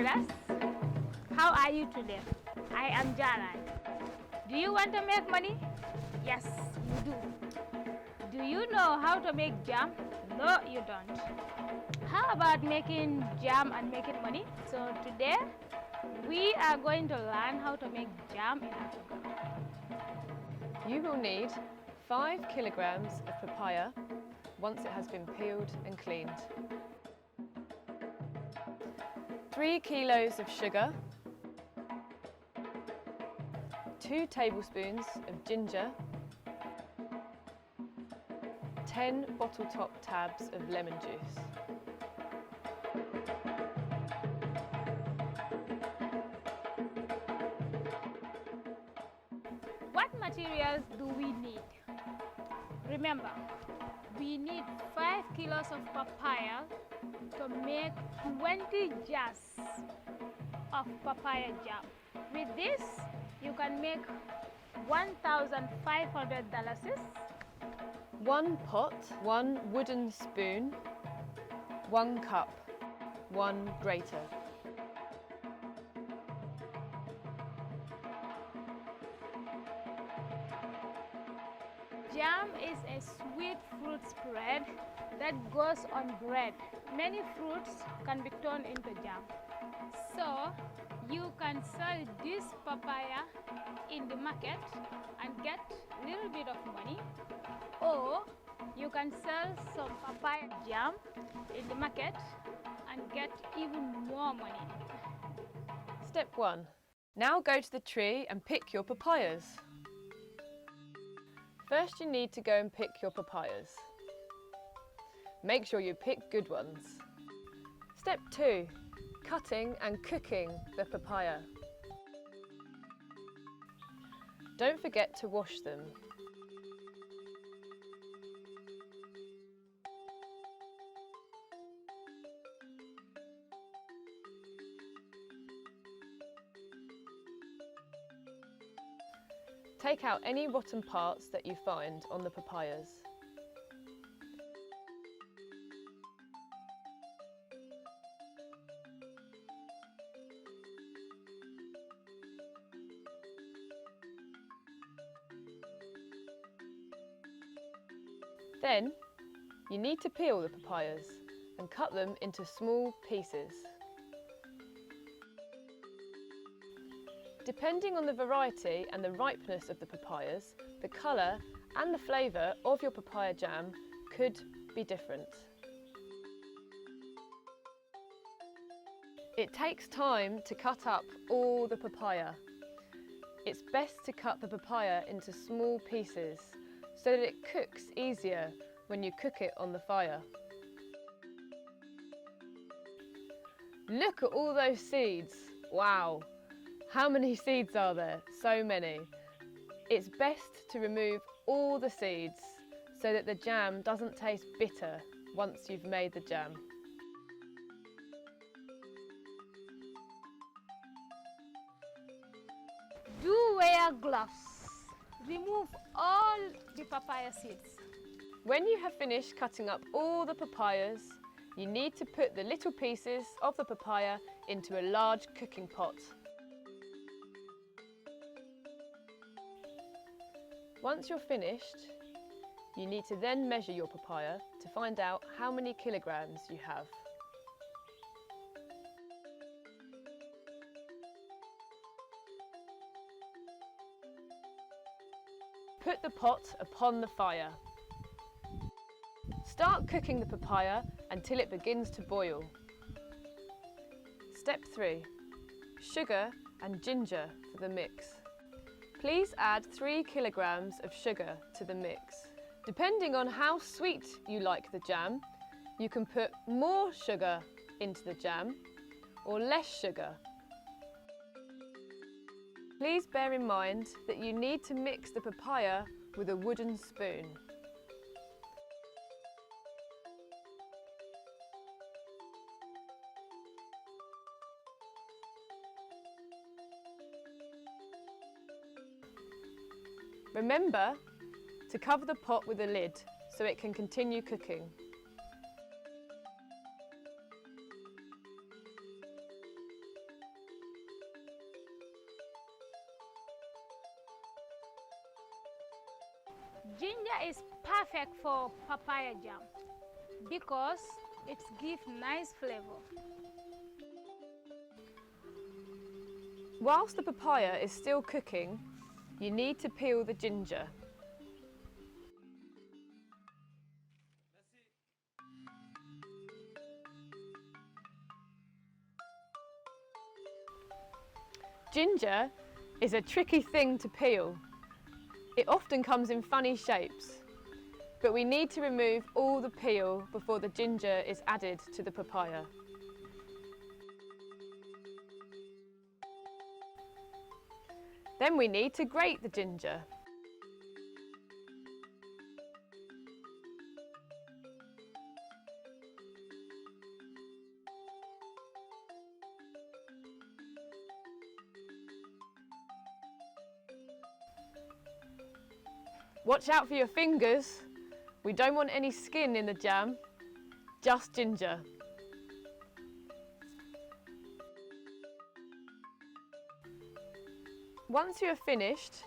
brothers, how are you today? I am Jaran. Do you want to make money? Yes, you do. Do you know how to make jam? No, you don't. How about making jam and making money? So today, we are going to learn how to make jam in Africa. You will need 5 kilograms of papaya once it has been peeled and cleaned, 3 kilos of sugar, 2 tablespoons of ginger, 10 bottle top tabs of lemon juice. What materials do we need? Remember, we need 5 kilos of papaya to make 20 jars of papaya jam. With this, you can make 1,500 dollars. 1 pot, 1 wooden spoon, 1 cup, 1 grater. Jam is a sweet fruit spread that goes on bread. Many fruits can be turned into jam. So you can sell this papaya in the market and get a little bit of money, or you can sell some papaya jam in the market and get even more money. Step 1. Now go to the tree and pick your papayas. First you need to go and pick your papayas. Make sure you pick good ones. Step 2. Cutting and cooking the papaya. Don't forget to wash them. Take out any rotten parts that you find on the papayas. Then, you need to peel the papayas and cut them into small pieces. Depending on the variety and the ripeness of the papayas, the colour and the flavour of your papaya jam could be different. It takes time to cut up all the papaya. It's best to cut the papaya into small pieces so that it cooks easier when you cook it on the fire. Look at all those seeds! Wow! How many seeds are there? So many. It's best to remove all the seeds so that the jam doesn't taste bitter once you've made the jam. Do wear gloves. Remove all the papaya seeds. When you have finished cutting up all the papayas, you need to put the little pieces of the papaya into a large cooking pot. Once you're finished, you need to then measure your papaya to find out how many kilograms you have. Put the pot upon the fire. Start cooking the papaya until it begins to boil. Step 3. Sugar and ginger for the mix. Please add 3 kilograms of sugar to the mix. Depending on how sweet you like the jam, you can put more sugar into the jam or less sugar. Please bear in mind that you need to mix the papaya with a wooden spoon. Remember to cover the pot with a lid so it can continue cooking. Ginger is perfect for papaya jam because it gives nice flavor. Whilst the papaya is still cooking, you need to peel the ginger. Ginger is a tricky thing to peel. It often comes in funny shapes, but we need to remove all the peel before the ginger is added to the papaya. Then we need to grate the ginger. Watch out for your fingers. We don't want any skin in the jam, just ginger. Once you are finished,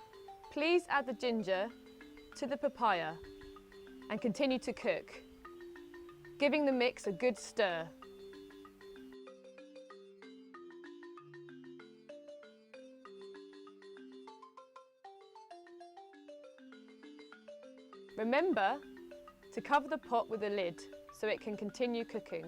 please add the ginger to the papaya and continue to cook, giving the mix a good stir. Remember to cover the pot with a lid so it can continue cooking.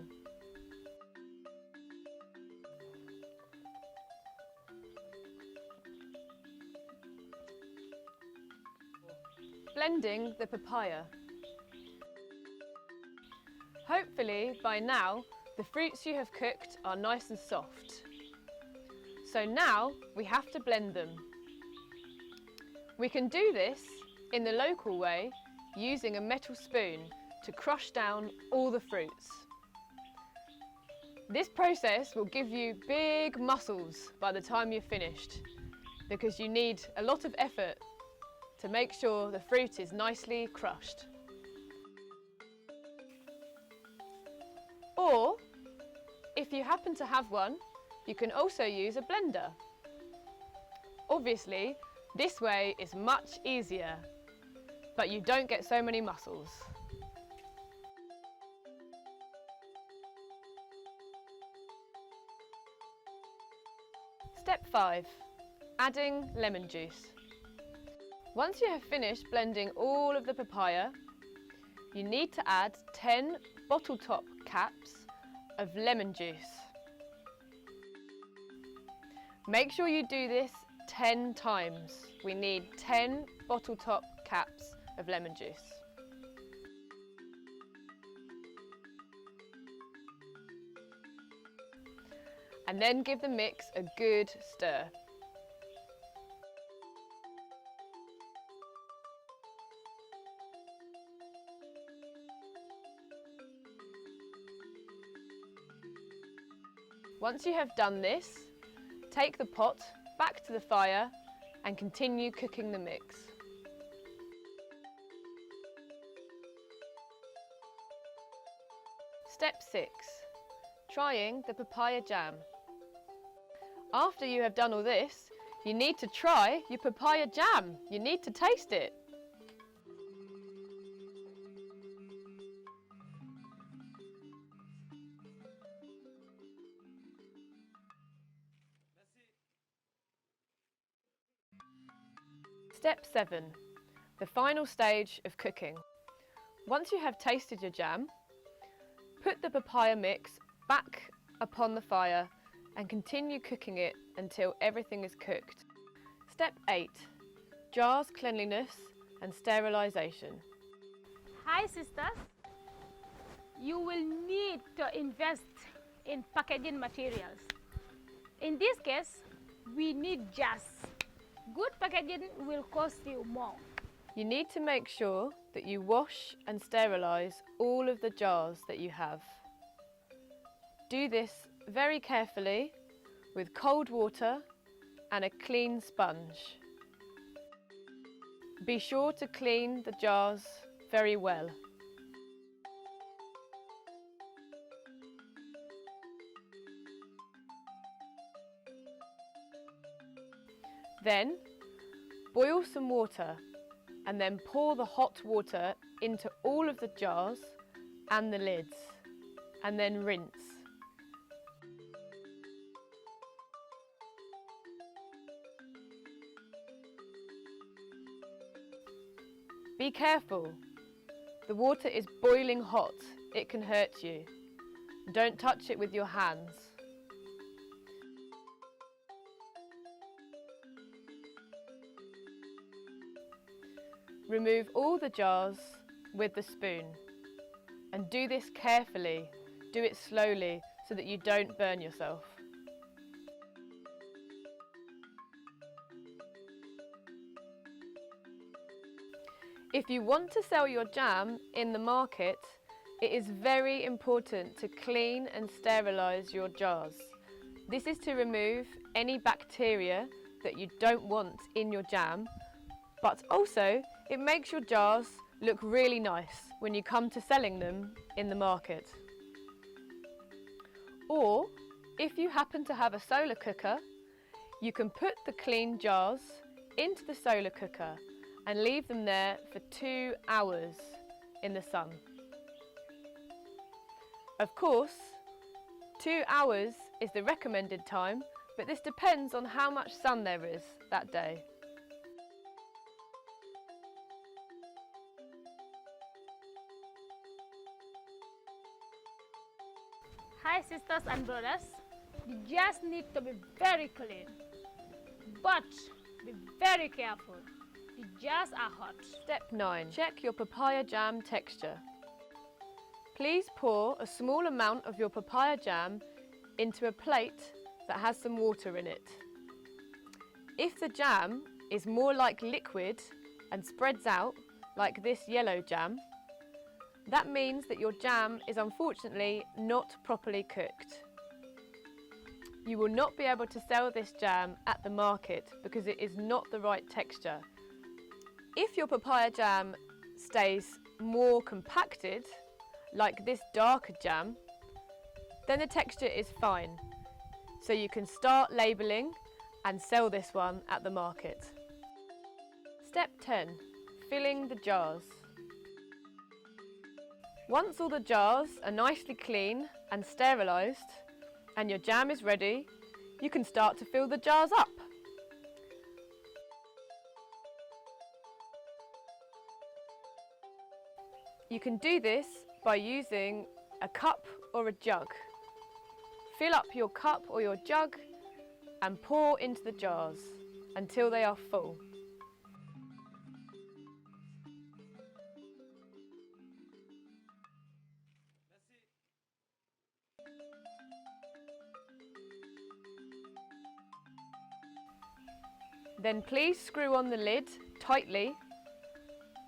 Blending the papaya. Hopefully by now the fruits you have cooked are nice and soft. So now we have to blend them. We can do this in the local way using a metal spoon to crush down all the fruits. This process will give you big muscles by the time you're finished because you need a lot of effort to make sure the fruit is nicely crushed. Or, if you happen to have one, you can also use a blender. Obviously, this way is much easier, but you don't get so many muscles. Step 5. Adding lemon juice. Once you have finished blending all of the papaya, you need to add 10 bottle top caps of lemon juice. Make sure you do this 10 times. We need 10 bottle top caps of lemon juice. And then give the mix a good stir. Once you have done this, take the pot back to the fire and continue cooking the mix. Step 6. Trying the papaya jam. After you have done all this, you need to try your papaya jam. You need to taste it. Step 7. The final stage of cooking. Once you have tasted your jam, put the papaya mix back upon the fire and continue cooking it until everything is cooked. Step 8. Jars cleanliness and sterilisation. Hi sisters, you will need to invest in packaging materials. In this case, we need jars. Good packaging will cost you more. You need to make sure that you wash and sterilise all of the jars that you have. Do this very carefully with cold water and a clean sponge. Be sure to clean the jars very well. Then boil some water and then pour the hot water into all of the jars and the lids, and then rinse. Be careful. The water is boiling hot. It can hurt you. Don't touch it with your hands. Remove all the jars with the spoon. And do this carefully. Do it slowly so that you don't burn yourself. If you want to sell your jam in the market, it is very important to clean and sterilise your jars. This is to remove any bacteria that you don't want in your jam, but also it makes your jars look really nice when you come to selling them in the market. Or, if you happen to have a solar cooker, you can put the clean jars into the solar cooker and leave them there for 2 hours in the sun. Of course, 2 hours is the recommended time, but this depends on how much sun there is that day. Hi sisters and brothers, you just need to be very clean, but be very careful. The jars are hot. Step 9. Check your papaya jam texture. Please pour a small amount of your papaya jam into a plate that has some water in it. If the jam is more like liquid and spreads out like this yellow jam, that means that your jam is unfortunately not properly cooked. You will not be able to sell this jam at the market because it is not the right texture. If your papaya jam stays more compacted, like this darker jam, then the texture is fine. So you can start labelling and sell this one at the market. Step 10. Filling the jars. Once all the jars are nicely clean and sterilised and your jam is ready, you can start to fill the jars up. You can do this by using a cup or a jug. Fill up your cup or your jug and pour into the jars until they are full. Then please screw on the lid tightly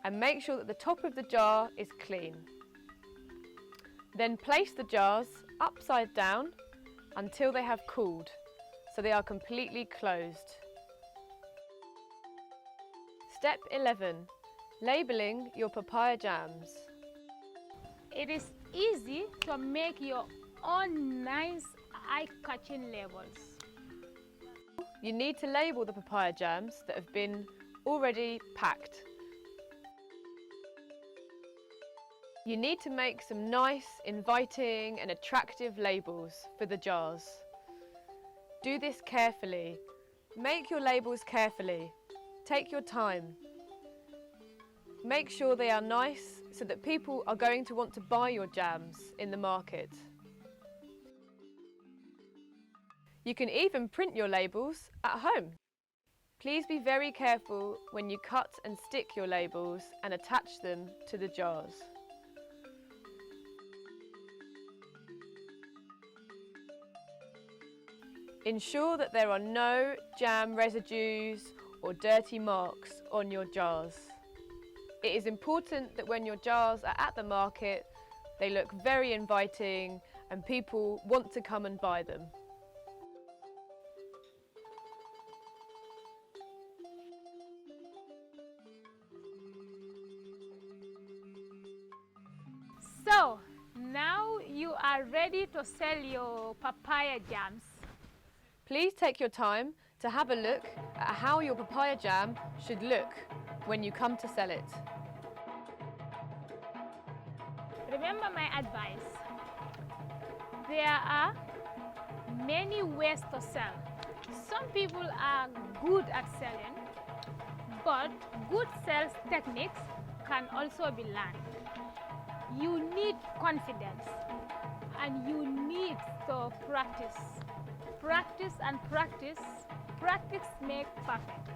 and make sure that the top of the jar is clean. Then place the jars upside down until they have cooled, so they are completely closed. Step 11. Labelling your papaya jams. It is easy to make your own nice eye-catching labels. You need to label the papaya jams that have been already packed. You need to make some nice, inviting and attractive labels for the jars. Do this carefully. Make your labels carefully. Take your time. Make sure they are nice so that people are going to want to buy your jams in the market. You can even print your labels at home. Please be very careful when you cut and stick your labels and attach them to the jars. Ensure that there are no jam residues or dirty marks on your jars. It is important that when your jars are at the market, they look very inviting and people want to come and buy them. So, now you are ready to sell your papaya jams. Please take your time to have a look at how your papaya jam should look when you come to sell it. Remember my advice. There are many ways to sell. Some people are good at selling, but good sales techniques can also be learned. You need confidence and you need to practice. Practice and practice. Practice makes perfect.